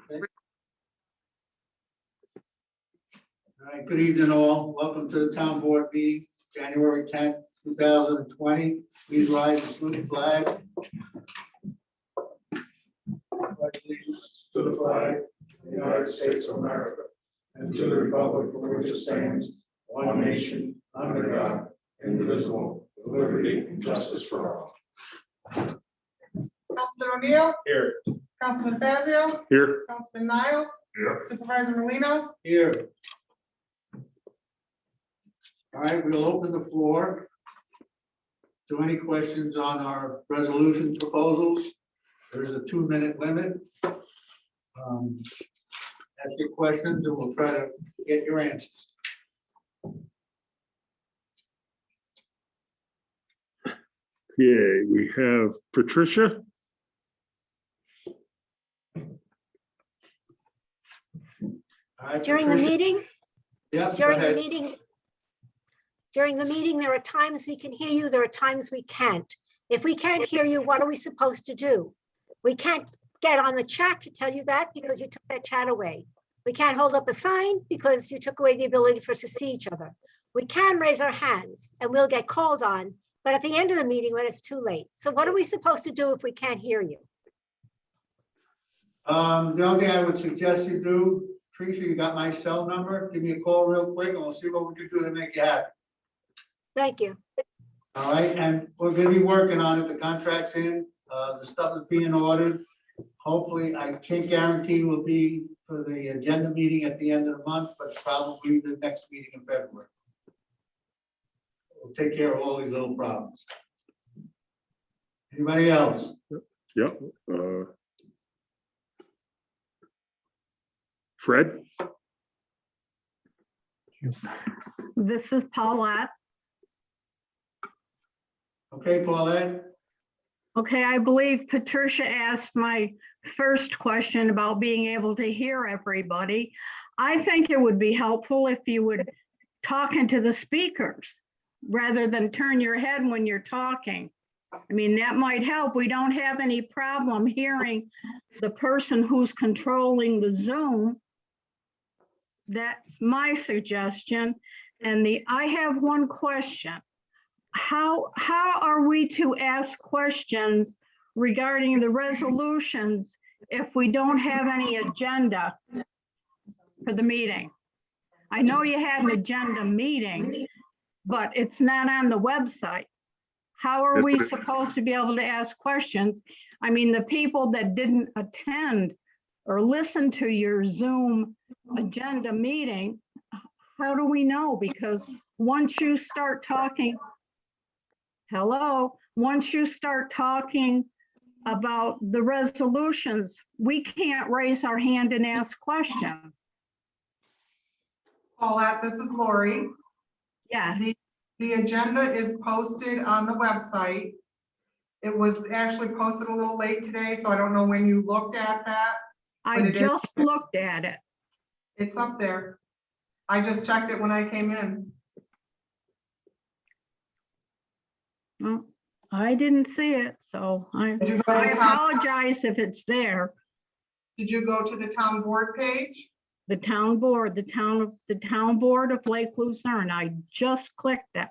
All right, good evening all. Welcome to the town board meeting, January 10th, 2020. Please rise and salute the flag. Pledge allegiance To the flag of the United States of America, and to the republic for which it stands, one nation, under God, indivisible, with liberty and justice for all. Councilman O'Neill, Here. Councilman Fazio, Here. Councilman Niles, Here. Supervisor Molino. here. All right, we'll open the floor to any questions on our resolution proposals. There's a 2-minute limit. Ask your questions and we'll try to get your answers. Okay, we have Patricia. All right, During the Patricia? meeting, Yes, go during the ahead. meeting, there are times we can hear you, there are times we can't. If we can't hear you, what are we supposed to do? We can't get on the chat to tell you that because you took that chat away. We can't hold up a sign because you took away the ability for us to see each other. We can raise our hands and we'll get called on, but at the end of the meeting when it's too late. So what are we supposed to do if we can't hear you? The only thing I would suggest you do, Tricia, you got my cell number. Give me a call real quick and we'll see what we can do to make you happy. Thank you. All right, and we're gonna be working on it. The contract's in, the stuff is being ordered. Hopefully, I can't guarantee we'll be for the agenda meeting at the end of the month, but probably the next meeting in February. We'll take care of all these little problems. Anybody else? Yep. Fred? This is Paulette. Okay, Paulette? Okay, I believe Patricia asked my first question about being able to hear everybody. I think it would be helpful if you would talk into the speakers rather than turn your head when you're talking. I mean, that might help. We don't have any problem hearing the person who's controlling the Zoom. That's my suggestion. And I have one question. How are we to ask questions regarding the resolutions if we don't have any agenda for the meeting? I know you had an agenda meeting, but it's not on the website. How are we supposed to be able to ask questions? I mean, the people that didn't attend or listen to your Zoom agenda meeting, how do we know? Because once you start talking, once you start talking about the resolutions, we can't raise our hand and ask questions. Paulette, this is Lori. Yes, The agenda is posted on the website. It was actually posted a little late today, so I don't know when you looked at that. I just looked at it. It's up there. I just checked it when I came in. Well, I didn't see it, so Did you go to I the town? apologize if it's there. Did you go to the town board page? The town board, the town board of Lake Luzerne. I just clicked it.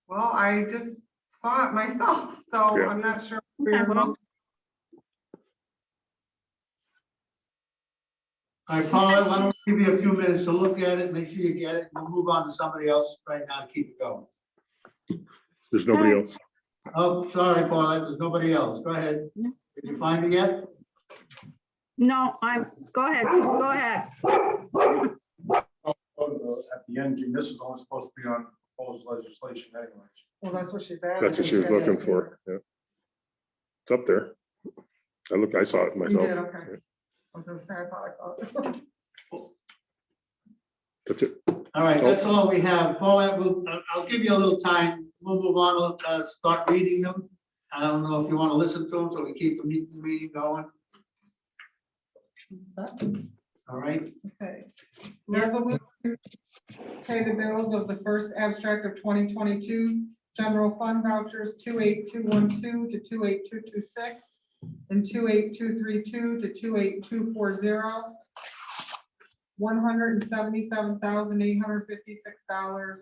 Well, I just saw it myself, so Yeah. I'm not sure. Okay, well, All right, Paulette, why don't we give you a few minutes to look at it, make sure you get it, and we'll move on to somebody else right now to keep it going. There's nobody else. Oh, sorry, Paulette, there's nobody else. Go ahead. Yeah. Did you find it yet? no, go ahead. At the end, Jim, this is only supposed to be on proposed legislation anyways. Well, that's what she's asking. That's what she was looking for. Yeah. It's up there. I saw it You myself. did, okay. I was gonna say, I thought I saw it. That's it. All right, that's all we have. Paulette, I'll give you a little time. We'll move on, start reading them. I don't know if you want to listen to them, so we keep the meeting going. All right, Okay. Resolution, pay the bills of the first abstract of 2022, general fund vouchers 28212 to 28226, and 28232 to 28240. $177,856,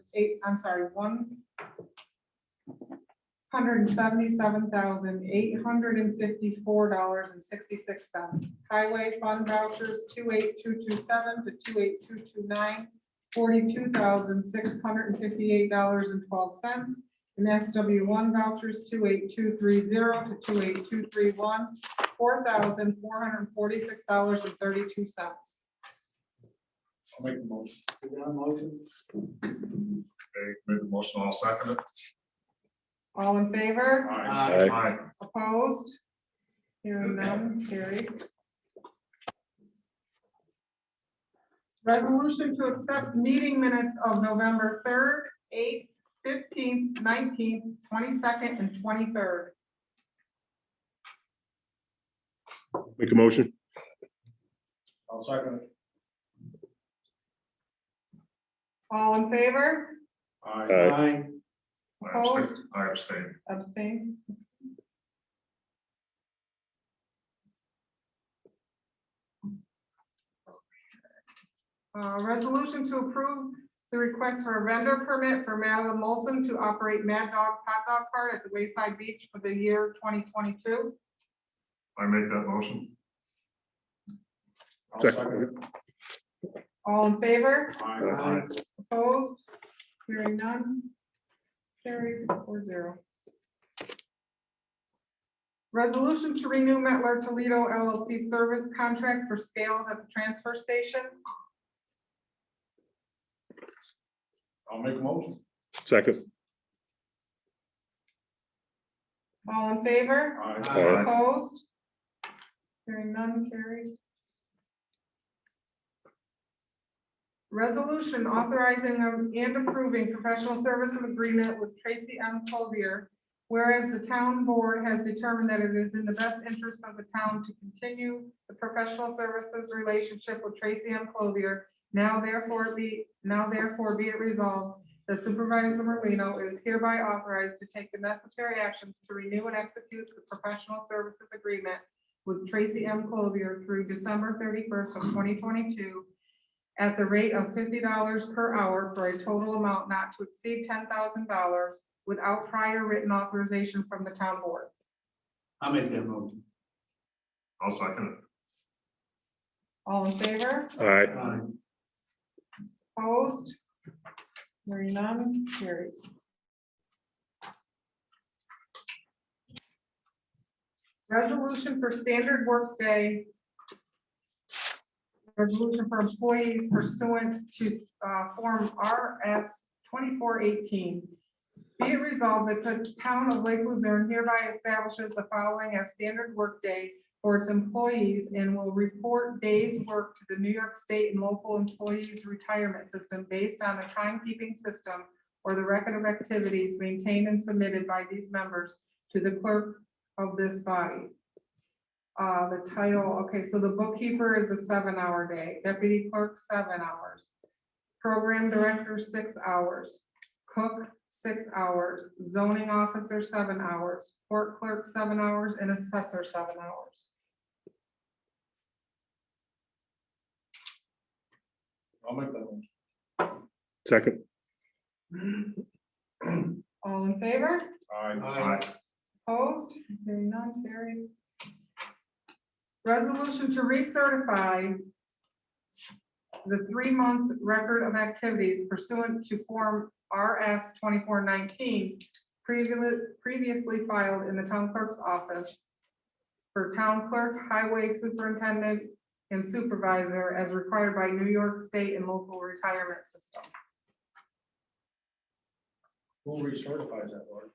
$177,854.66. Highway fund vouchers, 28227 to 28229, $42,658.12. And SW1 vouchers, 28230 to 28231, $4,446.32. I'll make the motion. We got a motion? Okay, made the motion, I'll second it. All in favor? Aye. Aye. Opposed? Hearing none, carried. Resolution to accept meeting minutes of November 3rd, 8th, 15th, 19th, 22nd, and 23rd. Make a motion. I'll second it. All in favor? Aye. Aye. I abstain. Abstain. Resolution to approve the request for a vendor permit for Madeline Molson to operate Mad Dog's Hot Dog Cart at the Wayside Beach for the year 2022. I make that motion. I'll second it. All in favor? Aye. Opposed? Hearing none. Carried 4-0. Resolution to renew Metler Toledo LLC service contract for scales at the transfer station. I'll make a motion. Second. All in favor? Aye. Opposed? Hearing none, carried. Resolution authorizing and approving professional services agreement with Tracy M. Clothier. Whereas the town board has determined that it is in the best interest of the town to continue the professional services relationship with Tracy M. Clothier. Now therefore be it resolved that Supervisor Merlino is hereby authorized to take the necessary actions to renew and execute the professional services agreement with Tracy M. Clothier through December 31st of 2022 at the rate of $50 per hour for a total amount not to exceed $10,000 without prior written authorization from the town board. I'll make that motion. I'll second it. All in favor? Aye. Aye. Opposed? Hearing none, carried. Resolution for standard workday. Resolution for employees pursuant to Form RS 2418. Be it resolved that the town of Lake Luzerne hereby establishes the following as standard workday for its employees and will report days worked to the New York State and local employees retirement system based on the timekeeping system or the record of activities maintained and submitted by these members to the clerk of this body. The title, okay, so the bookkeeper is a 7-hour day, deputy clerk 7 hours, program director 6 hours, cook 6 hours, zoning officer 7 hours, court clerk 7 hours, and assessor 7 hours. I'll make that motion. Second. All in favor? Aye. Aye. Opposed? Hearing none, carried. Resolution to recertify the 3-month record of activities pursuant to Form RS 2419 previously filed in the town clerk's office for town clerk, highway superintendent, and supervisor as required by New York State and local retirement system. Who recertifies that, Lord?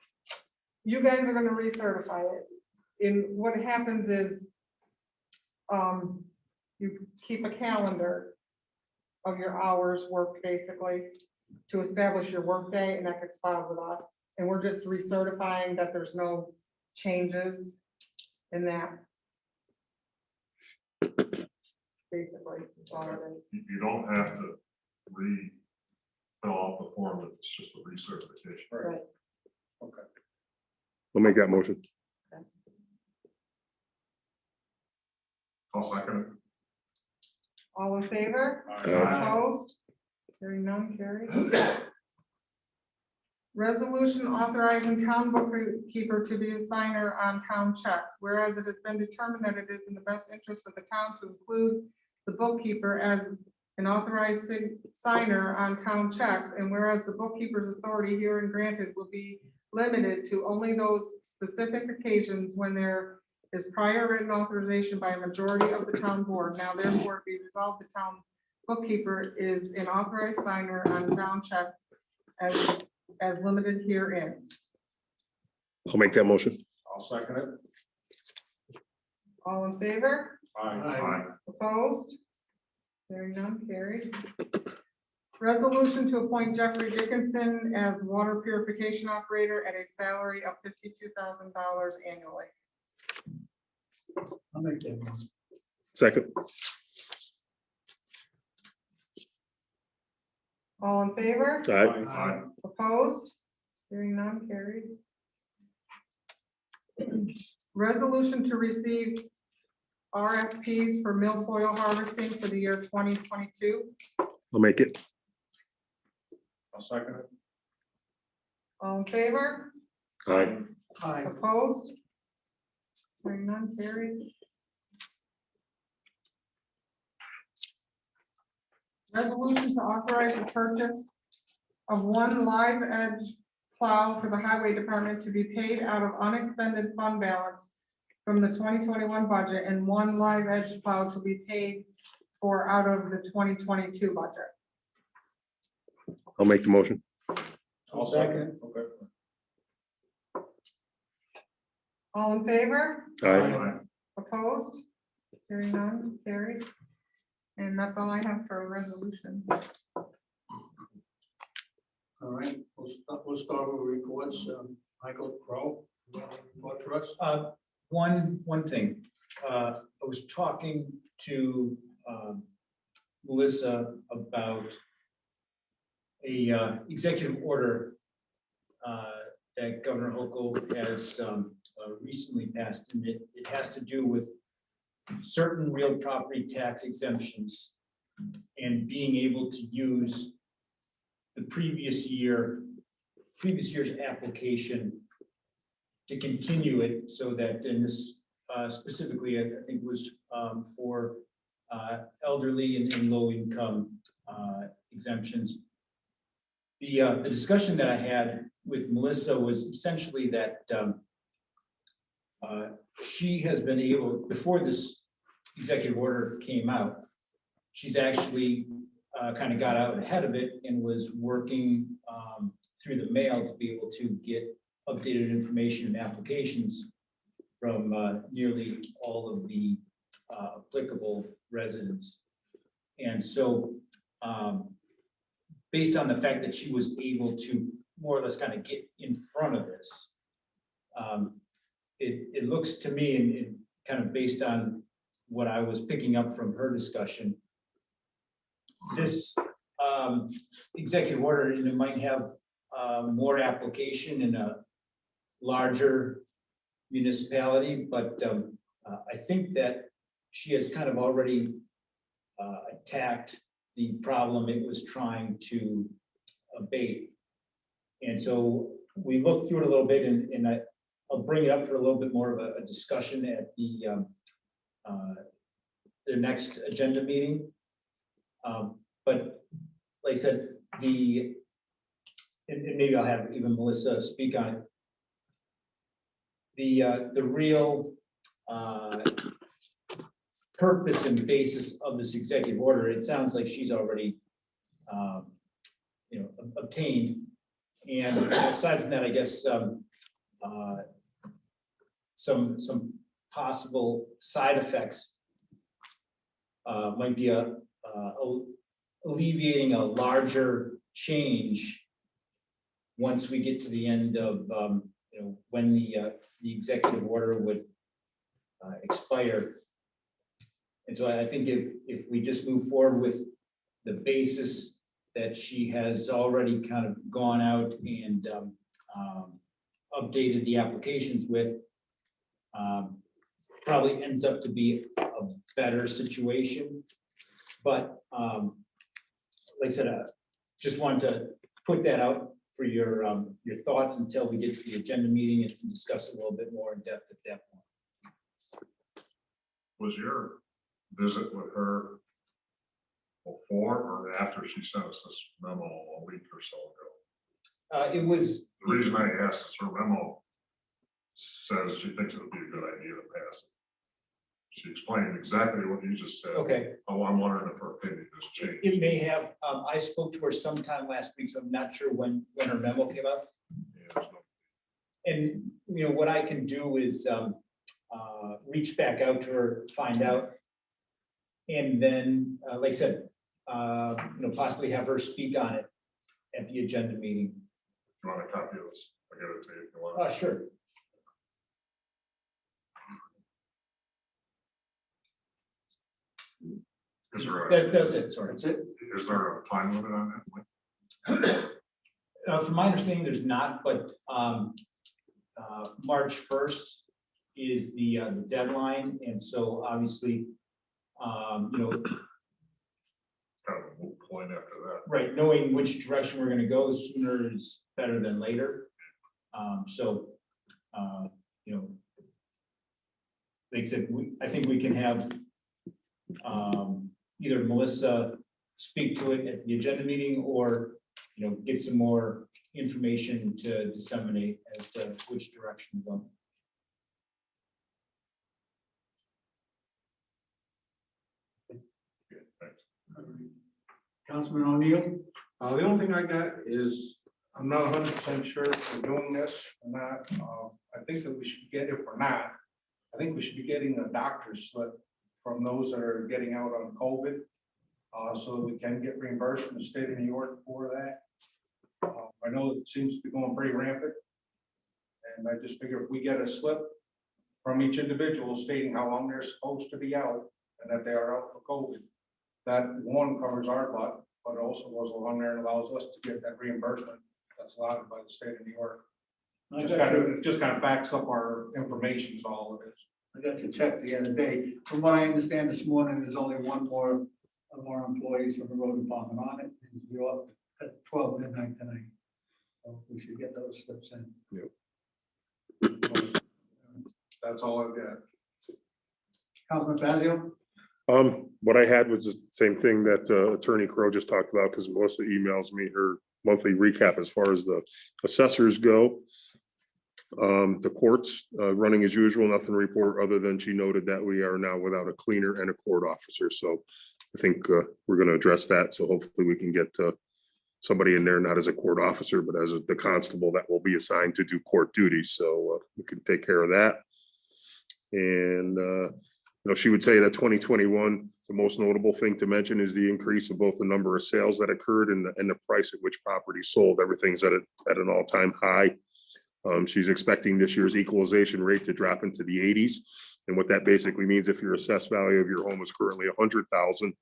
You guys are gonna recertify it. And what happens is, you keep a calendar of your hours worked basically to establish your workday, and that gets filed with us. And we're just recertifying that there's no changes in that. Basically, that's all it is. You don't have to fill out the form, it's just a recertification. Right. Okay. We'll make that motion. I'll second All in favor? it. Opposed? Hearing none, carried. Resolution authorizing town bookkeeper to be a signer on town checks, whereas it has been determined that it is in the best interest of the town to include the bookkeeper as an authorized signer on town checks, and whereas the bookkeeper's authority herein granted will be limited to only those specific occasions when there is prior written authorization by a majority of the town board. Now therefore be resolved, the town bookkeeper is an authorized signer on town checks as limited herein. I'll make that motion. I'll second it. All in favor? Aye. Opposed? Hearing none, carried. Resolution to appoint Jeffrey Dickinson as water purification operator at a salary of $52,000 annually. I'll make that one. Second. All in favor? Aye. Opposed? Hearing none, carried. Resolution to receive RFPs for milfoil harvesting for the year 2022. I'll make it. I'll second it. All in favor? Aye. Aye. Opposed? Hearing none, carried. Resolution to authorize the purchase of one live edge plow for the highway department to be paid out of unexpended fund balance from the 2021 budget, and one live edge plow to be paid for out of the 2022 budget. I'll make the motion. I'll second. Okay. All in favor? Aye. Opposed? Hearing none, carried. And that's all I have for a resolution. All right, we'll start with reports. Michael Crowe, report for us. One thing, I was talking to Melissa about a executive order that Governor Hochul has recently passed, and it has to do with certain real property tax exemptions and being able to use the previous year's application to continue it, so that in this specifically, I think was for elderly and low income exemptions. The discussion that I had with Melissa was essentially that she has been able, before this executive order came out, she's actually kind of got out ahead of it and was working through the mail to be able to get updated information and applications from nearly all of the applicable residents. And so based on the fact that she was able to more or less kind of get in front of this, it looks to me, and kind of based on what I was picking up from her discussion, this executive order, and it might have more application in a larger municipality, but I think that she has kind of already attacked the problem it was trying to abate. And so we looked through it a little bit, and I'll bring it up for a little bit more of a discussion at the next agenda meeting. But like I said, and maybe I'll have even Melissa speak on it. The real purpose and basis of this executive order, it sounds like she's already obtained. And aside from that, I guess some possible side effects might be alleviating a larger change once we get to the end of when the executive order would expire. And so I think if we just move forward with the basis that she has already kind of gone out and updated the applications with, probably ends up to be a better situation. But like I said, just wanted to put that out for your thoughts until we get to the agenda meeting and can discuss it a little bit more in depth at that point. Was your visit with her before or after she sent us this memo a week or so ago? It was, The reason I asked is her memo says she thinks it would be a good idea to pass it. She explained exactly what you just said. okay, Oh, I'm wondering if her opinion has changed. it may have, I spoke to her sometime last week, so I'm not sure when her memo came out. Yeah, so And, you know, what I can do is reach back out to her, find out. And then, like I said, you know, possibly have her speak on it at the agenda meeting. you want a copy of this? I got it to you if you want. Sure. Is there That's it, sorry. That's it. is there a time limit on that? From my understanding, there's not, but March 1st is the deadline, and so obviously, you know, Kind of a moot point after that. right, knowing which direction we're gonna go sooner is better than later. So, you know, like I said, I think we can have either Melissa speak to it at the agenda meeting, or, you know, get some more information to disseminate as to which direction to go. Yeah, thanks. Councilman O'Neill? The only thing I got is, I'm not 100% sure if we're doing this or not. I think that we should get, if we're not, I think we should be getting a doctor's slip from those that are getting out on COVID. So that we can get reimbursed from the state of New York for that. I know it seems to be going pretty rampant. And I just figure if we get a slip from each individual stating how long they're supposed to be out and that they are out for COVID, that one covers our butt, but it also goes along there and allows us to get that reimbursement that's allowed by the state of New York. Just kind of backs up our information is all it is. I got to check the other day. From what I understand this morning, there's only one more employees from the road department on it. We're off at 12 midnight tonight. So we should get those slips in. That's all I've got. Councilman Fazio? What I had was the same thing that Attorney Crowe just talked about, because Melissa emails me her monthly recap as far as the assessors go. The courts running as usual, nothing to report other than she noted that we are now without a cleaner and a court officer. So I think we're going to address that. So hopefully we can get somebody in there, not as a court officer, but as the constable that will be assigned to do court duties. So we can take care of that. And you know, she would say that 2021, the most notable thing to mention is the increase of both the number of sales that occurred and the price at which property sold. Everything's at an all-time high. She's expecting this year's equalization rate to drop into the 80s. And what that basically means, if your assessed value of your home is currently 100,000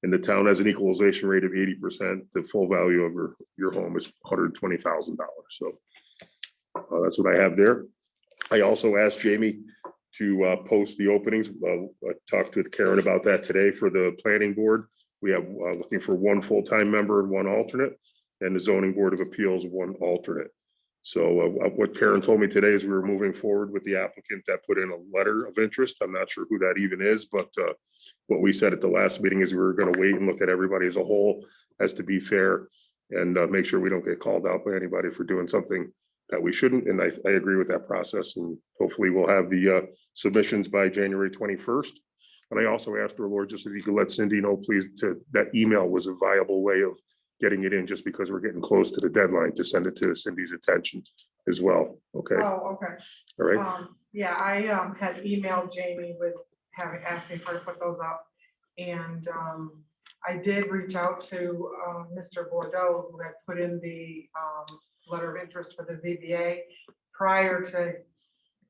and the town has an equalization rate of 80%, the full value of your home is $120,000. So that's what I have there. I also asked Jamie to post the openings. I talked with Karen about that today for the planning board. We have looking for one full-time member and one alternate, and the zoning board of appeals, one alternate. So what Karen told me today is we were moving forward with the applicant that put in a letter of interest. I'm not sure who that even is, but what we said at the last meeting is we were going to wait and look at everybody as a whole, as to be fair, and make sure we don't get called out by anybody for doing something that we shouldn't. And I agree with that process, and hopefully we'll have the submissions by January 21st. And I also asked her, Lord, just if you could let Cindy know, please, that email was a viable way of getting it in, just because we're getting close to the deadline, to send it to Cindy's attention as well. Okay, all Oh, okay. right. Yeah, I had emailed Jamie with asking her to put those up. And I did reach out to Mr. Bordeaux, who had put in the letter of interest for the ZBA prior to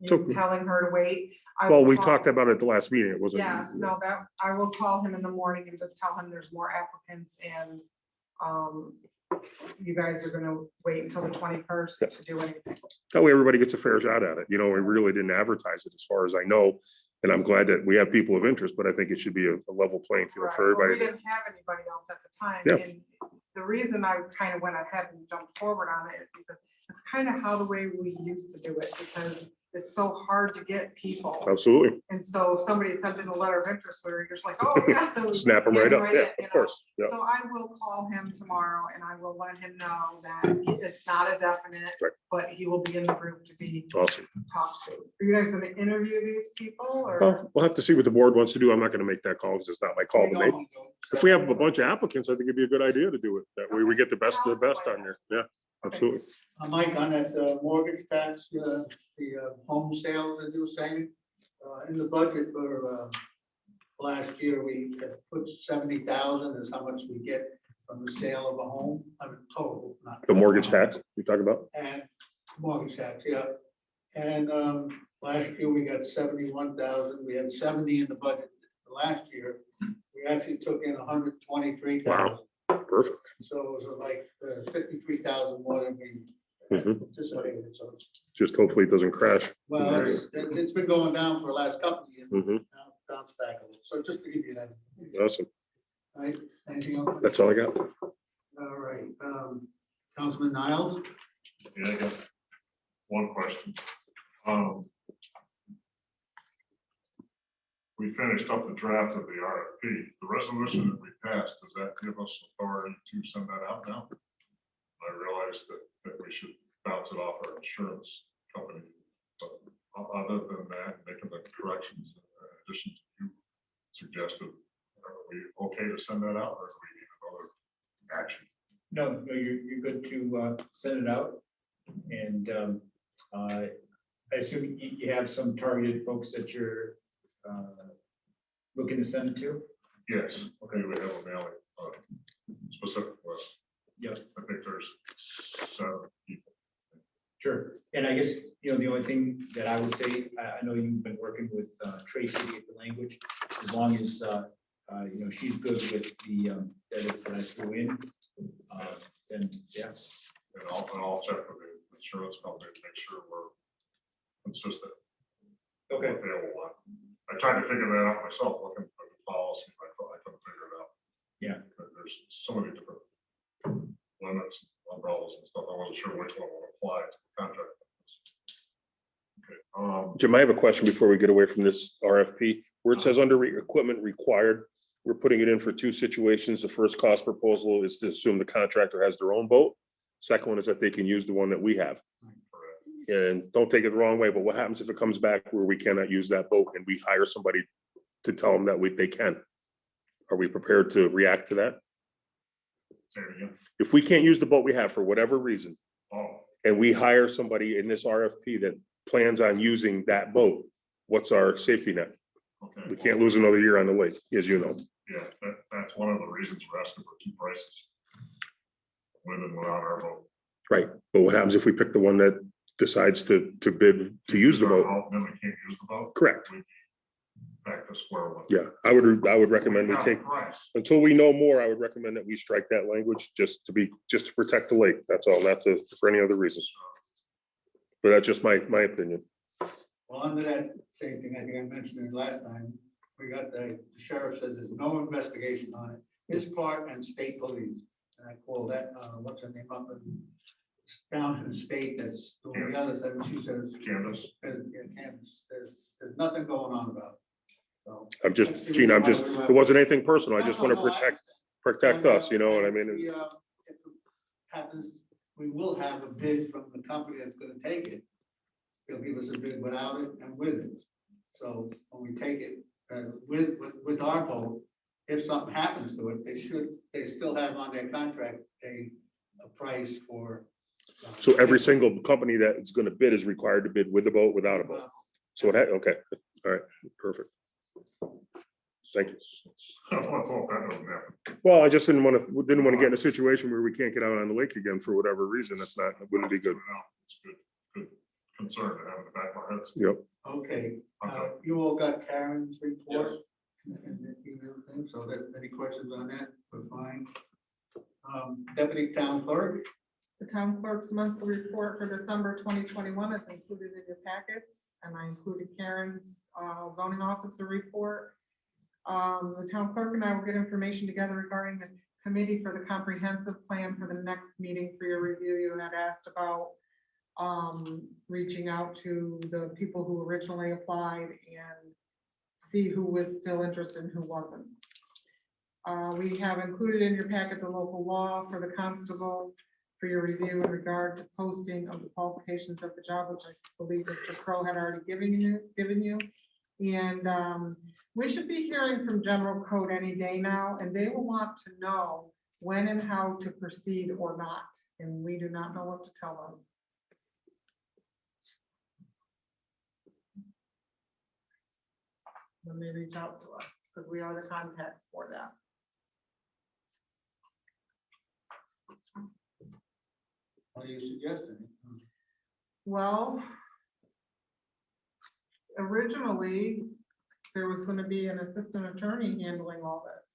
you telling her to wait. Well, we talked about it at the last meeting. It wasn't. Yes, no, that, I will call him in the morning and just tell him there's more applicants, and you guys are gonna wait until the 21st to do anything. That way everybody gets a fair shot at it. You know, we really didn't advertise it as far as I know. And I'm glad that we have people of interest, but I think it should be a level playing field Right, for well, we everybody. didn't have anybody else at the time. Yeah. And the reason I kind of went ahead and jumped forward on it is because it's kind of how the way we used to do it, because it's so hard to get people. Absolutely. And so somebody sent in a letter of interest where you're just like, oh, yeah, so. Snap them right up. Yeah, of course. Yeah. So I will call him tomorrow and I will let him know that it's not a definite, Right. but he will be in the group to be Awesome. talked to. Are you guys gonna interview these people or? Well, we'll have to see what the board wants to do. I'm not going to make that call because it's not my call to make. If we have a bunch of applicants, I think it'd be a good idea to do it. That way we get the best of the best on there. Yeah, absolutely. Mike, on that mortgage tax, the home sales that you were saying, in the budget for last year, we had put 70,000 is how much we get from the sale of a home, total, not. The mortgage tax you talk about? And mortgage tax, yeah. And last year we got 71,000. We had 70 in the budget for last year. We actually took in 123,000. Wow. Perfect. So it was like 53,000 more than we Mhm. anticipated. So it's, Just hopefully it doesn't crash. well, it's been going down for the last couple of years. Mhm. Now it's bounced back a little. So just to give you that. Awesome. All right, anything else? That's all I got. All right, Councilman Niles? Yeah, I got one question. We finished up the draft of the RFP. The resolution that we passed, does that give us authority to send that out now? I realized that we should bounce it off our insurance company. But other than that, making the corrections in addition to you suggested, are we okay to send that out or do we need another action? No, you're good to send it out. And I assume you have some targeted folks that you're looking to send it to? Yes, okay, we have a mailing specific list. Yep. I think there's 7 people. Sure. And I guess, the only thing that I would say, I know you've been working with Tracy to get the language, as long as, she's good with the edits that I threw in, then, yeah. And I'll check with the insurance company to make sure we're consistent. Okay. What they will want. I tried to figure that out myself, looking at the policy, I couldn't figure it out. Yeah. There's so many different limits, umbrellas and stuff. I wasn't sure which one would apply to the contract. Okay. Jim, I have a question before we get away from this RFP. Where it says under equipment required, we're putting it in for 2 situations. The first cost proposal is to assume the contractor has their own boat. Second one is that they can use the one that we have. And don't take it the wrong way, but what happens if it comes back where we cannot use that boat and we hire somebody to tell them that they can? Are we prepared to react to that? Say it again. If we can't use the boat we have for whatever reason, Oh, and we hire somebody in this RFP that plans on using that boat, what's our safety net? okay. We can't lose another year on the lake, as you know. Yeah, that's one of the reasons we're asking for 2 prices. With and without our boat. Right, but what happens if we pick the one that decides to bid to use the boat? Then we can't use the boat. Correct. We'd be back to square one. Yeah, I would recommend we Not take, the price. until we know more, I would recommend that we strike that language just to protect the lake. That's all, not for any other reasons. But that's just my opinion. Well, under that same thing, I think I mentioned it last time, we got the sheriff says there's no investigation on it, his part and state police. And I call that, what's her name up in, down in the state that's doing the other thing, she says. Candace. Candace, there's nothing going on about it. So. I'm just, Gene, it wasn't anything personal. I just want to protect us, you know what I mean? If it happens, we will have a bid from the company that's gonna take it. They'll give us a bid without it and with it. So when we take it, with our boat, if something happens to it, they still have on their contract a price for. So every single company that's going to bid is required to bid with a boat, without a boat. So okay, all right, perfect. Thank you. Let's hope that doesn't happen. Well, I just didn't want to get in a situation where we can't get out on the lake again for whatever reason. It wouldn't be good. No, it's good concern to have in the back of our heads. Yep. Okay, Okay. you all got Karen's report? And the email thing, so that, any questions on that, we're fine. Deputy Town Clerk, The town clerk's monthly report for December 2021 is included in your packets, and I included Karen's zoning officer report. The town clerk and I will get information together regarding the committee for the comprehensive plan for the next meeting for your review. You had asked about reaching out to the people who originally applied and see who was still interested and who wasn't. We have included in your packet the local law for the constable for your review in regard to posting of the qualifications of the job, which I believe Mr. Crow had already given you. And we should be hearing from general code any day now, and they will want to know when and how to proceed or not, and we do not know what to tell them. When they reach out to us, because we are the contacts for that. What are you suggesting? Well, originally, there was going to be an assistant attorney handling all this.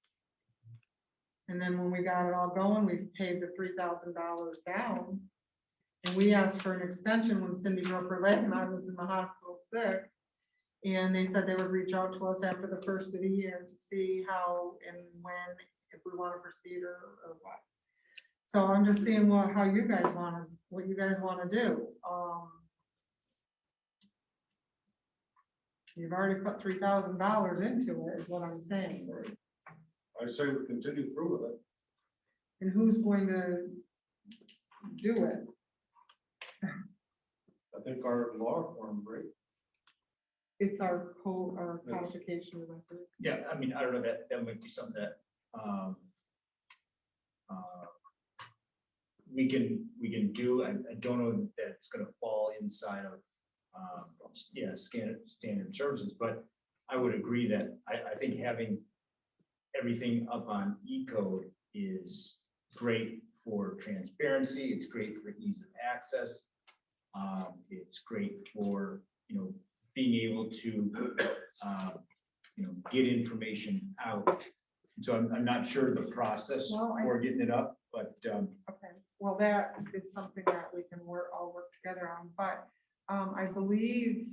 And then when we got it all going, we paid the $3,000 down. And we asked for an extension when Cindy broke her leg and I was in the hospital sick. And they said they would reach out to us after the first of the year to see how and when, if we want to proceed or what. So I'm just seeing how you guys what you guys want to do. You've already put $3,000 into it, is what I'm saying. I say we continue through with it. And who's going to do it? I think our law firm, right? It's our codification of records. Yeah, I mean, I don't know, that might be something that we can do. I don't know that it's gonna fall inside of standard services, but I would agree that I think having everything up on E-code is great for transparency. It's great for ease of access. It's great for, being able to, get information out. So I'm not sure the process for getting it up, but Okay, well, that is something that we can all work together on, but I believe,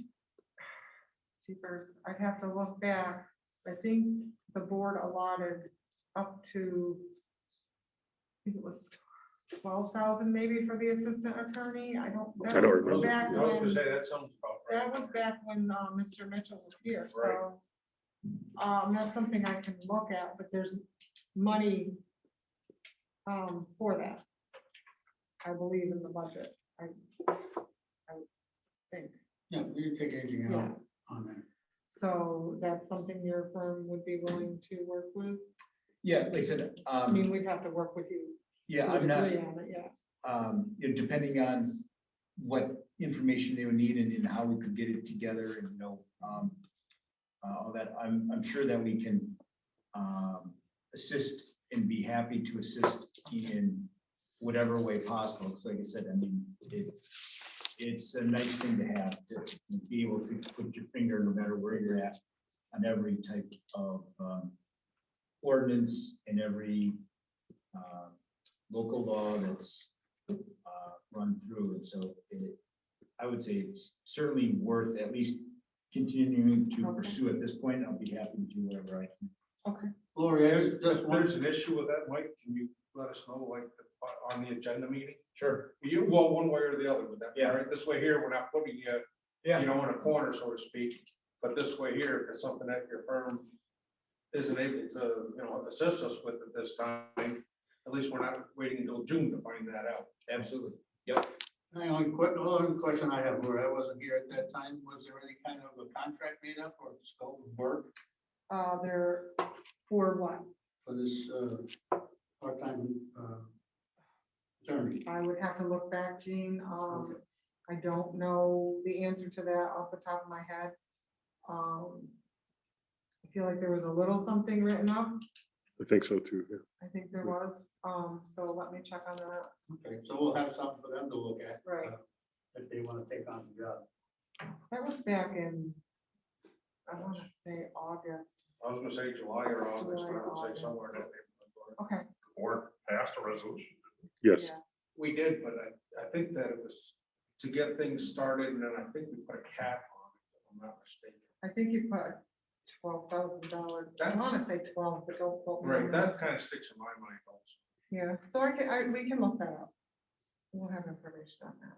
I'd have to look back. I think the board allotted up to, I think it was 12,000 maybe for the assistant attorney. I don't remember. Back I was when, gonna say that sounds about right. that was back when Mr. Mitchell was here, so that's something I can look at, but there's money for that. I believe in the budget. I think. Yeah, we didn't take anything Yeah. out on that. So that's something your firm would be willing to work with? yeah, like I said, I mean, we'd have to work with you. yeah, to a I'm not. degree on it, yeah. Depending on what information they would need and how we could get it together and, all that, I'm sure that we can assist and be happy to assist in whatever way possible. So like I said, I mean, it's a nice thing to have, to be able to put your finger, no matter where you're at, on every type of ordinance and every local law that's run through. And so I would say it's certainly worth at least continuing to pursue at this point. I'll be happy to do whatever I can. Okay. Lori, I If just want there's an issue with that, Mike, can you let us know, like, on the agenda meeting? Sure. Well, one way or the other with that. Yeah. Right? This way here, we're not putting you, Yeah. in a corner, so to speak. But this way here, if it's something that your firm isn't able to, assist us with at this time, at least we're not waiting until June to find that out. Absolutely. Yep. The only question I have, Lori, I wasn't here at that time. Was there any kind of a contract made up or scope of work They're for what? for this part-time attorney? I would have to look back, Gene. I don't know the answer to that off the top of my head. I feel like there was a little something written up. I think so too. Yeah. I think there was. So let me check on that. Okay, so we'll have something for them to look at. Right. If they want to take on the job. That was back in, I want to say August. I was gonna say July or August, July I or would say somewhere in August. that neighborhood. Okay. The board passed a resolution. Yes. We did, but I think that it was to get things started, and then I think we put a cap on it, if I'm not mistaken. I think you put $12,000. I wanna say 12, but don't quote me. on Right, that kind of sticks in my mind also. Yeah, so we can look that up. We'll have information on that.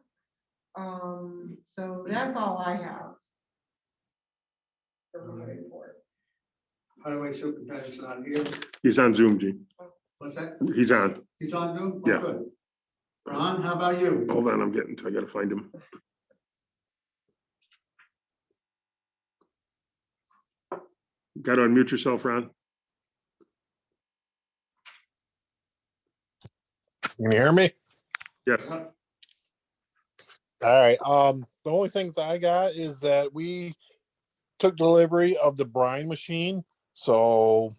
So that's all I have. For my report. Highway superintendent's not here. He's on Zoom, Gene. What's that? He's on. He's on Zoom? Yeah. Good. Ron, how about you? Hold on, I gotta find him. Got to unmute yourself, Ron. Can you hear me? Yes. All right. The only things I got is that we took delivery of the brine machine. So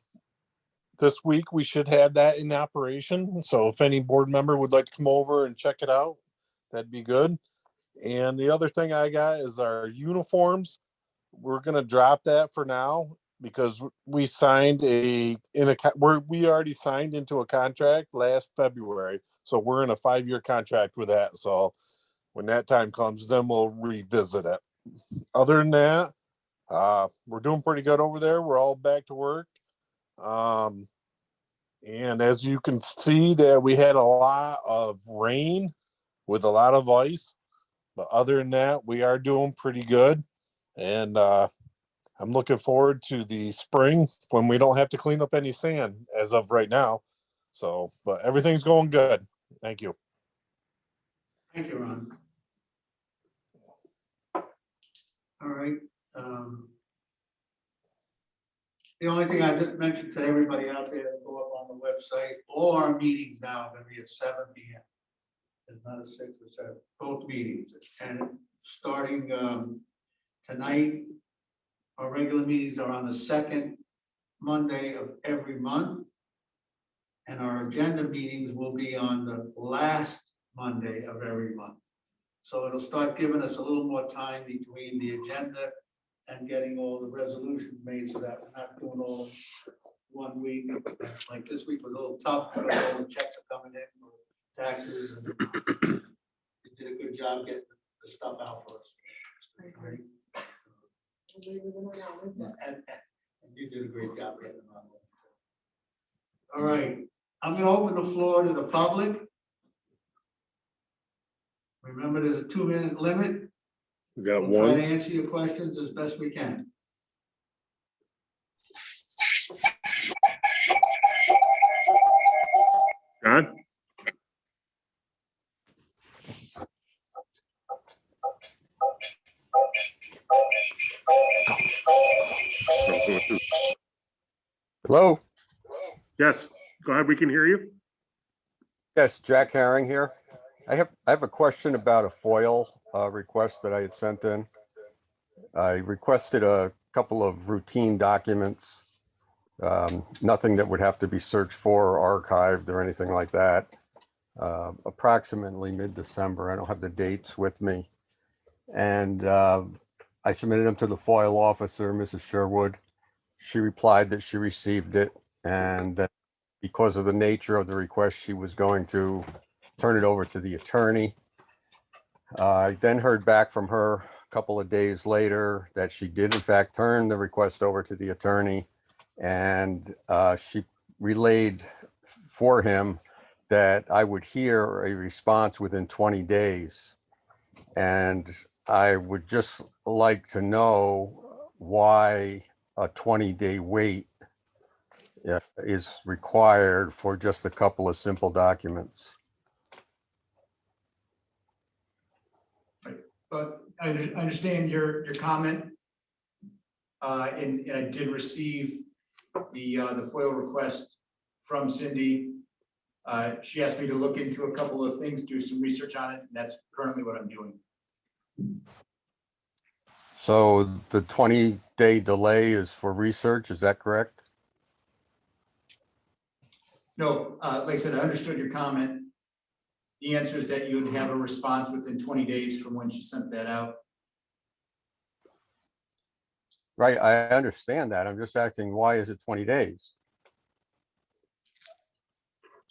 this week we should have that in operation. So if any board member would like to come over and check it out, that'd be good. And the other thing I got is our uniforms. We're gonna drop that for now because we signed we already signed into a contract last February. So we're in a 5-year contract with that. So when that time comes, then we'll revisit it. Other than that, we're doing pretty good over there. We're all back to work. And as you can see that we had a lot of rain with a lot of ice, but other than that, we are doing pretty good. And I'm looking forward to the spring when we don't have to clean up any sand as of right now. So, but everything's going good. Thank you. Thank you, Ron. All right. The only thing I just mentioned to everybody out there, go up on the website, all our meetings now are gonna be at 7 p.m. It's not a 6 or 7, both meetings. And starting tonight, our regular meetings are on the second Monday of every month. And our agenda meetings will be on the last Monday of every month. So it'll start giving us a little more time between the agenda and getting all the resolutions made so that we're not doing all 1 week. Like this week was a little tough because all the checks are coming in for taxes, and you did a good job getting the stuff out for us. Great. And you did a great job getting them on. All right, I'm gonna open the floor to the public. Remember, there's a 2-minute limit. We got We'll try to one. answer your questions as best we can. John? Hello, Yes, go ahead. We can hear you. yes, Jack Herring here. I have a question about a FOIL request that I had sent in. I requested a couple of routine documents, nothing that would have to be searched for or archived or anything like that. Approximately mid-December, I don't have the dates with me. And I submitted them to the FOIL officer, Mrs. Sherwood. She replied that she received it and that because of the nature of the request, she was going to turn it over to the attorney. I then heard back from her a couple of days later that she did in fact turn the request over to the attorney, and she relayed for him that I would hear a response within 20 days. And I would just like to know why a 20-day wait is required for just a couple of simple documents. But I understand your comment. And I did receive the FOIL request from Cindy. She asked me to look into a couple of things, do some research on it, and that's currently what I'm doing. So the 20-day delay is for research, is that correct? No, like I said, I understood your comment. The answer is that you'd have a response within 20 days from when she sent that out. Right, I understand that. I'm just asking, why is it 20 days?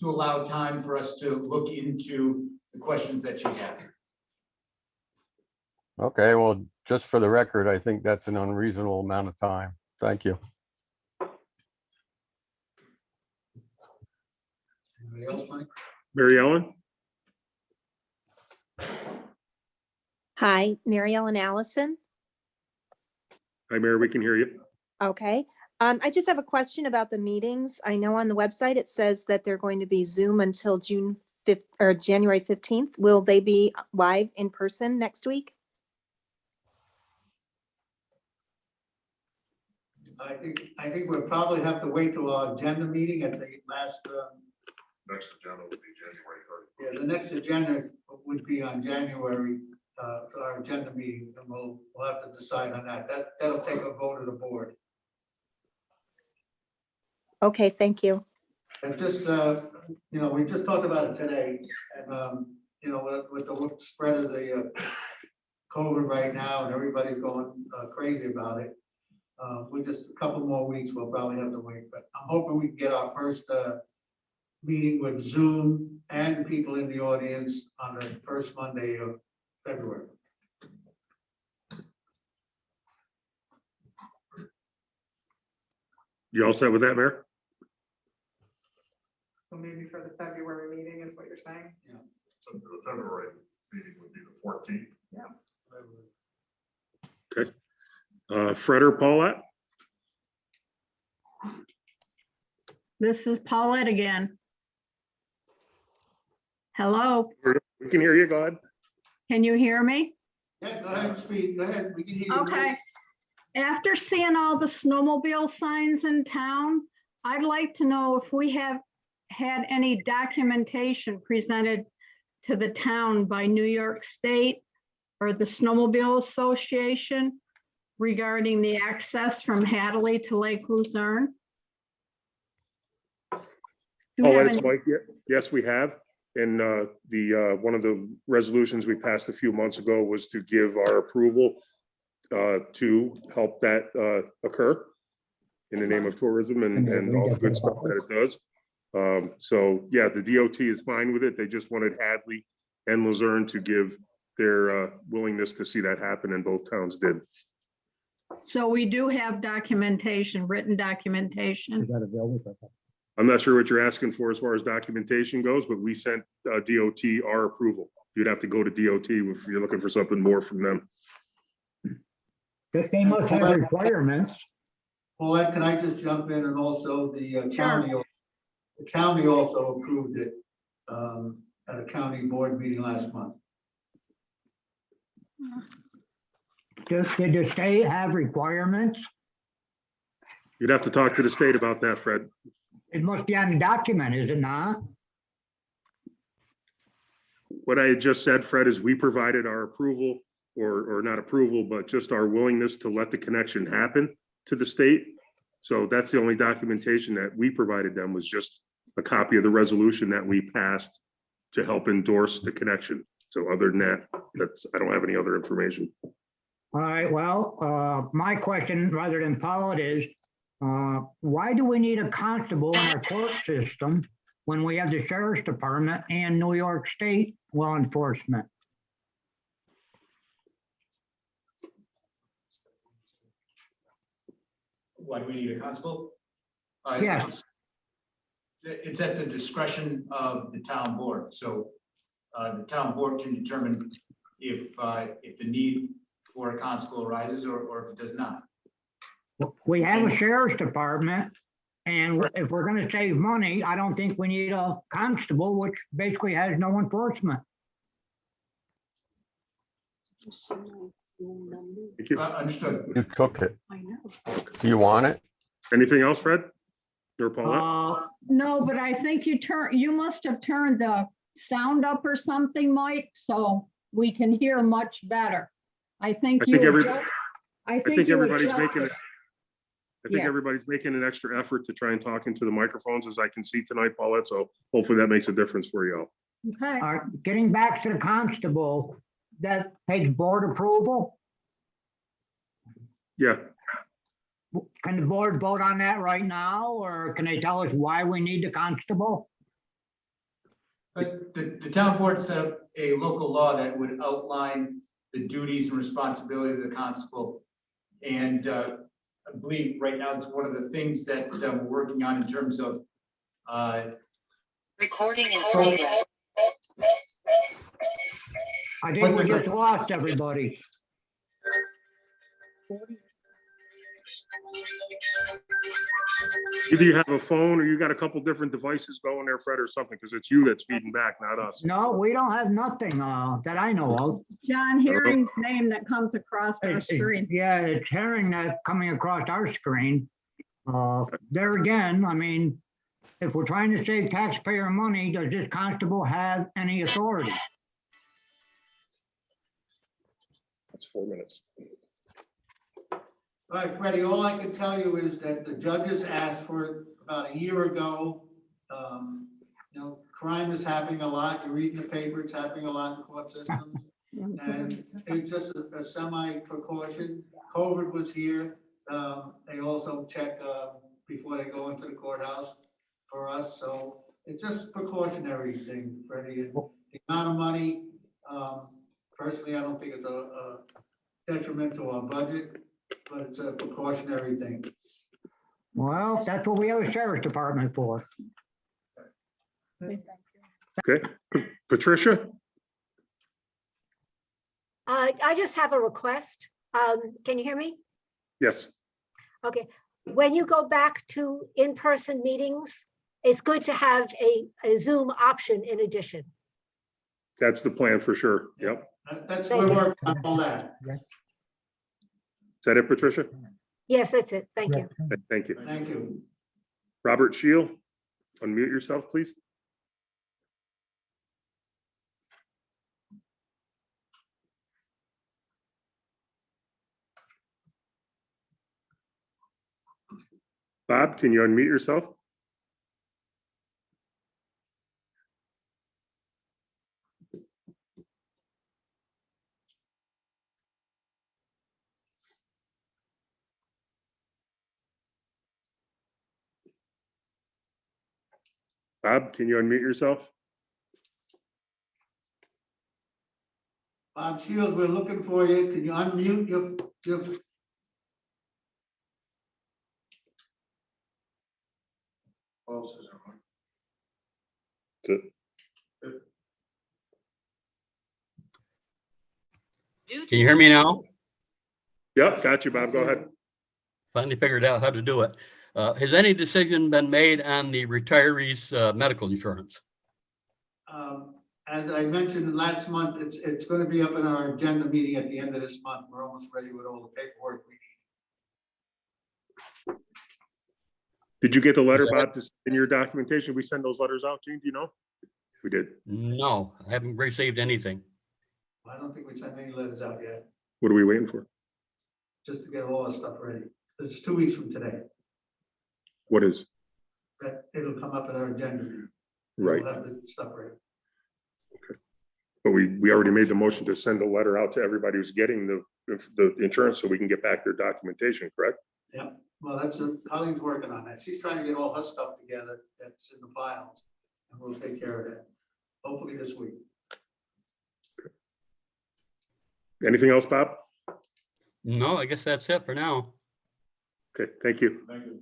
to allow time for us to look into the questions that you have. Okay, well, just for the record, I think that's an unreasonable amount of time. Thank you. Anybody else, Mike? Mary Ellen? Hi, Mary Ellen Allison. Hi, Mary, we can hear you. Okay. I just have a question about the meetings. I know on the website it says that they're going to be Zoom until June 5th or January 15th. Will they be live in person next week? I think we'll probably have to wait till our agenda meeting at the last, Next agenda will be January 30th. yeah, the next agenda would be on January, our agenda meeting, and we'll have to decide on that. That'll take a vote of the board. Okay, thank you. And just, we just talked about it today, and, with the spread of the COVID right now, and everybody's going crazy about it. With just a couple more weeks, we'll probably have to wait, but I'm hoping we can get our first meeting with Zoom and people in the audience on the first Monday of February. You all set with that, Mayor? So maybe for the February meeting is what you're saying? So the February meeting would be the 14th. Fred or Paulette? This is Paulette again. Hello, We can hear you, go ahead. can you hear me? Yeah, go ahead, speak, go ahead, we can hear you. Okay. After seeing all the snowmobile signs in town, I'd like to know if we have had any documentation presented to the town by New York State or the Snowmobile Association regarding the access from Hadley to Lake Luzerne? Do we have Paulette, it's any- Mike. Yes, we have. And one of the resolutions we passed a few months ago was to give our approval to help that occur in the name of tourism and all the good stuff that it does. So, yeah, the DOT is fine with it. They just wanted Hadley and Luzerne to give their willingness to see that happen, and both towns did. So we do have documentation, written documentation. I'm not sure what you're asking for as far as documentation goes, but we sent DOT our approval. You'd have to go to DOT if you're looking for something more from them. They must have requirements. Paulette, can I just jump in, and also the county also approved it at a county board meeting last month. Did the state have requirements? You'd have to talk to the state about that, Fred. It must be on the document, is it not? What I had just said, Fred, is we provided our approval, or not approval, but just our willingness to let the connection happen to the state. So that's the only documentation that we provided them, was just a copy of the resolution that we passed to help endorse the connection. So other than that, I don't have any other information. All right, well, my question, rather than Paul, it is, why do we need a constable in our court system when we have the sheriff's department and New York State law enforcement? Why do we need a constable? Yes. It's at the discretion of the town board, so the town board can determine if the need for a constable arises or if it does not. We have a sheriff's department, and if we're gonna save money, I don't think we need a constable, which basically has no enforcement. Thank you. Understood. You took it. I know. Do you want it? Anything else, Fred? Or Paulette? No, but I think you must have turned the sound up or something, Mike, so we can hear much better. I think you adjust- I think you everybody's adjusted. making it. I think Yeah. everybody's making an extra effort to try and talk into the microphones, as I can see tonight, Paulette. So hopefully that makes a difference for you all. Okay, Getting back to the constable, that takes board approval. Yeah, Can the board vote on that right now, or can they tell us why we need the constable? But the town board set up a local law that would outline the duties and responsibility of the constable. And I believe right now it's one of the things that we're working on in terms of Recording in progress. I think we just lost everybody. Either you have a phone or you got a couple different devices going there, Fred, or something, because it's you that's feeding back, not us. No, we don't have nothing that I know of. John Herring's name that comes across our screen. Yeah, it's Herring that's coming across our screen. There again, I mean, if we're trying to save taxpayer money, does this constable have any authority? That's 4 minutes. All right, Freddie, all I can tell you is that the judges asked for it about a year ago. You know, crime is happening a lot. You read in the paper, it's happening a lot in court systems. And it's just a semi precaution. COVID was here. They also check before they go into the courthouse for us. So it's just precautionary thing, Freddie. And the amount of money, personally, I don't think it's a detriment to our budget, but it's a precautionary thing. Well, that's what we have a sheriff's department for. Okay, Patricia? I just have a request. Can you hear me? Yes. Okay, when you go back to in-person meetings, it's good to have a Zoom option in addition. That's the plan for sure. Yep. That's, we're working on all that. Is that it, Patricia? Yes, that's it. Thank you. Thank you. Thank you. Robert Shield, unmute yourself, please. Bob, can you unmute yourself? Bob, can you unmute yourself? Bob Shields, we're looking for you. Can you unmute your That's it. Can you hear me now? Yep, got you, Bob. Go ahead. Finally figured out how to do it. Has any decision been made on the retirees' medical insurance? As I mentioned last month, it's going to be up in our agenda meeting at the end of this month. We're almost ready with all the paperwork we need. Did you get the letter, Bob, in your documentation? We send those letters out, Gene, do you know? We did. No, I haven't received anything. I don't think we sent any letters out yet, What are we waiting for? just to get all the stuff ready. It's 2 weeks from today. What is? That it'll come up in our agenda. Right, We'll have the stuff ready. but we already made the motion to send a letter out to everybody who's getting the insurance so we can get back their documentation, correct? Yeah, well, that's, Colleen's working on that. She's trying to get all her stuff together that's in the files. And we'll take care of that, hopefully this week. Anything else, Bob? No, I guess that's it for now. Okay, thank you. Thank you.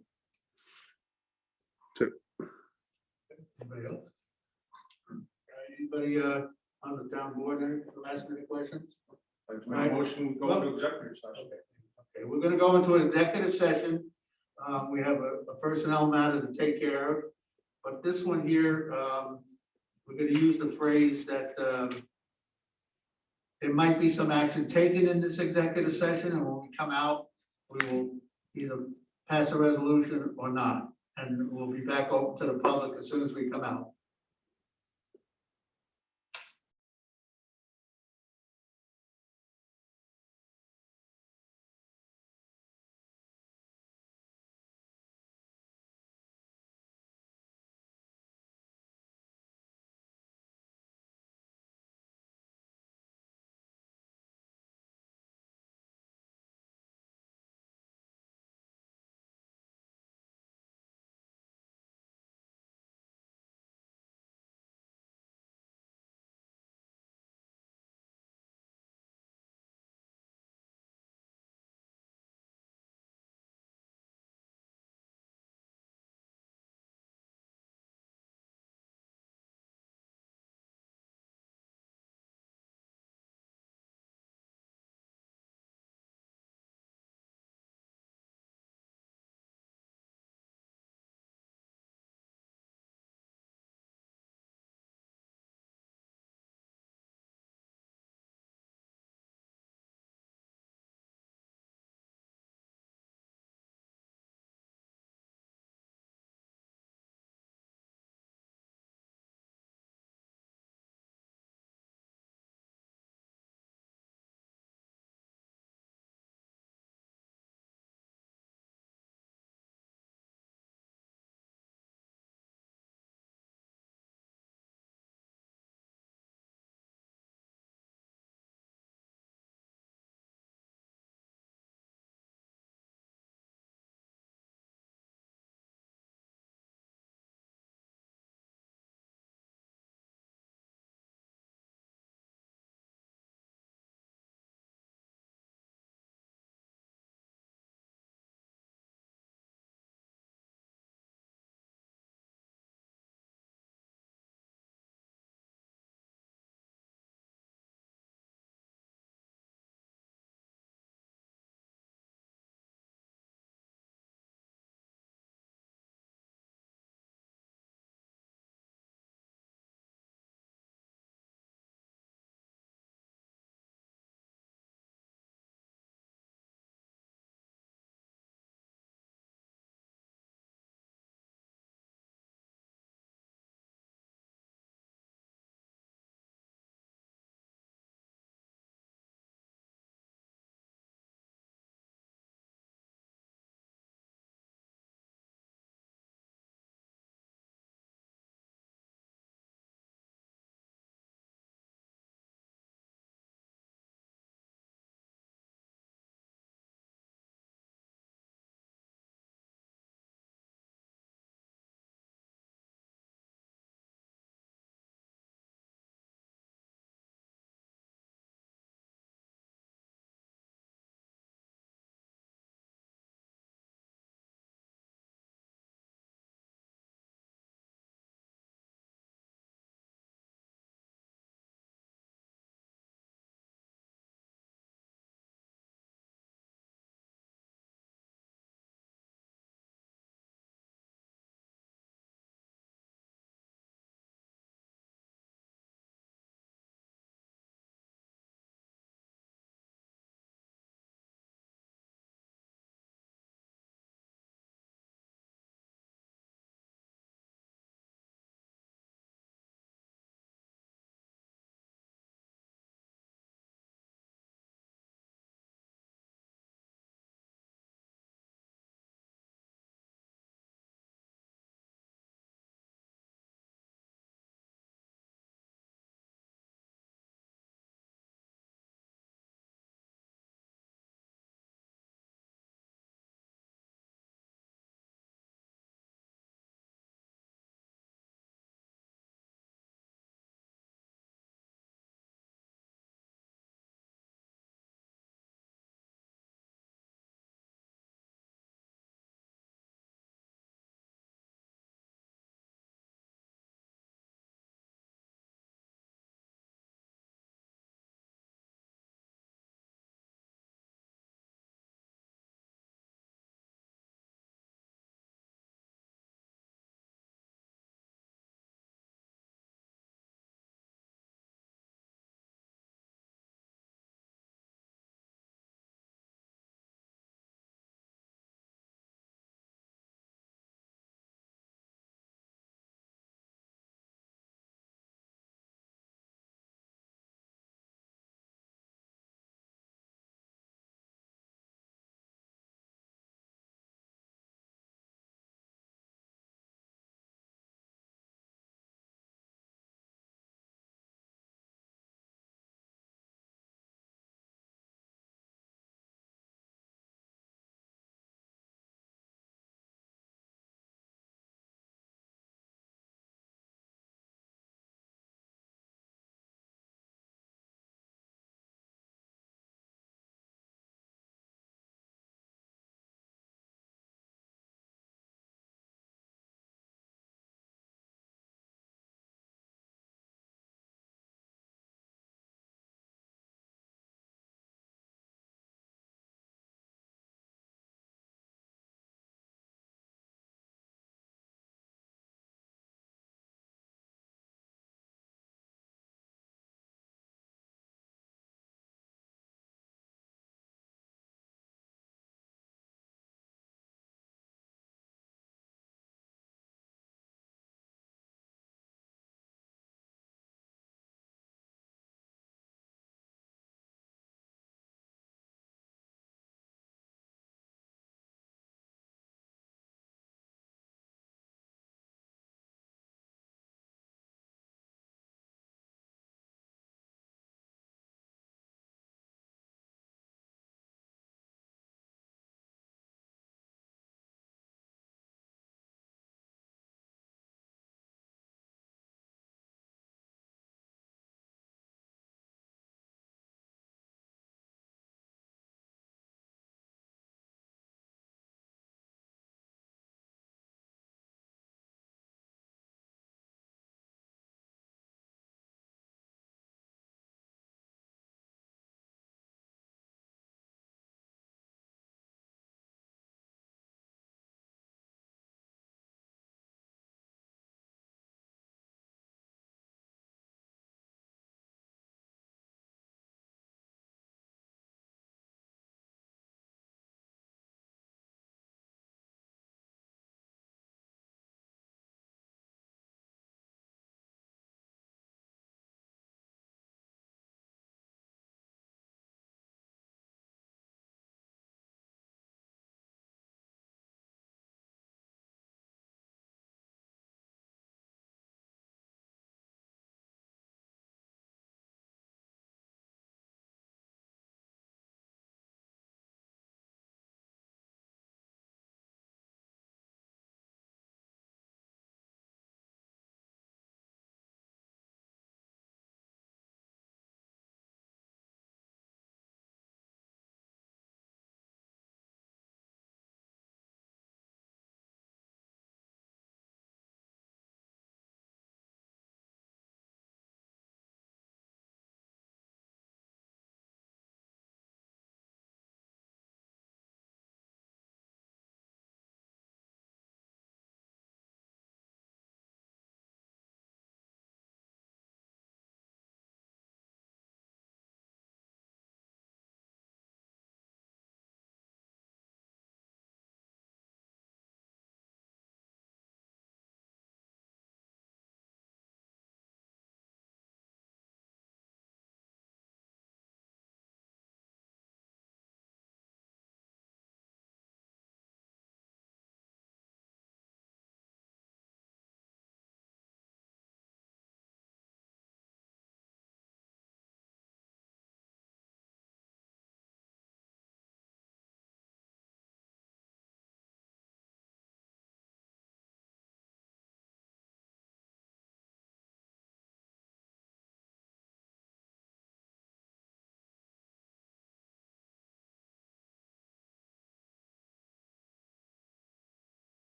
Anybody else? Anybody on the town board, any last minute questions? Like my motion, we go into executive session. Okay, we're gonna go into an executive session. We have a personnel matter to take care of, but this one here, we're gonna use the phrase that there might be some action taken in this executive session, and when we come out, we will either pass a resolution or not, and we'll be back open to the public as soon as we come out.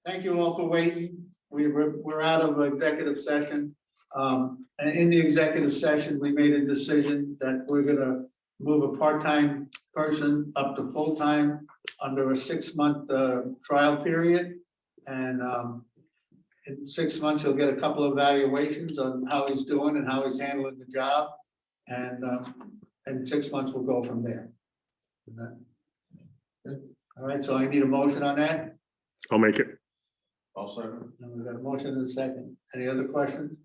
Thank you all for waiting. We're out of executive session. And in the executive session, we made a decision that we're gonna move a part-time person up to full-time under a 6-month trial period. And in 6 months, he'll get a couple of evaluations on how he's doing and how he's handling the job. And 6 months will go from there. All right, so I need a motion on that. I'll make it. Also, And we've got a motion in a second. Any other questions?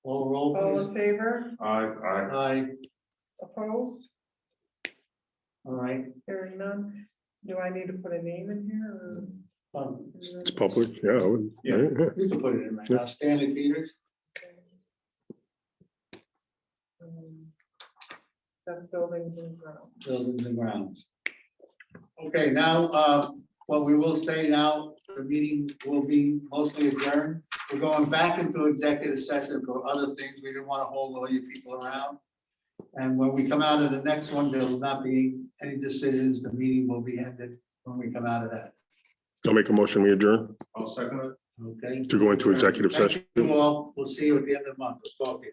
Roll, All please. in favor? I, Aye, Opposed? all right. Hearing none. Do I need to put a name in here or? It's public, yeah. I would- Yeah. You can put it in right now. Stanley Peters. That's buildings and grounds. Buildings and grounds. Okay, now, what we will say now, the meeting will be mostly adjourned. We're going back into executive session for other things. We didn't want to hold all you people around. And when we come out of the next one, there will not be any decisions. The meeting will be ended when we come out of that. I'll make a motion, we adjourn I'll second it. Okay? to go into executive Thank session. you all. We'll see you at the end of the month. We'll talk to you.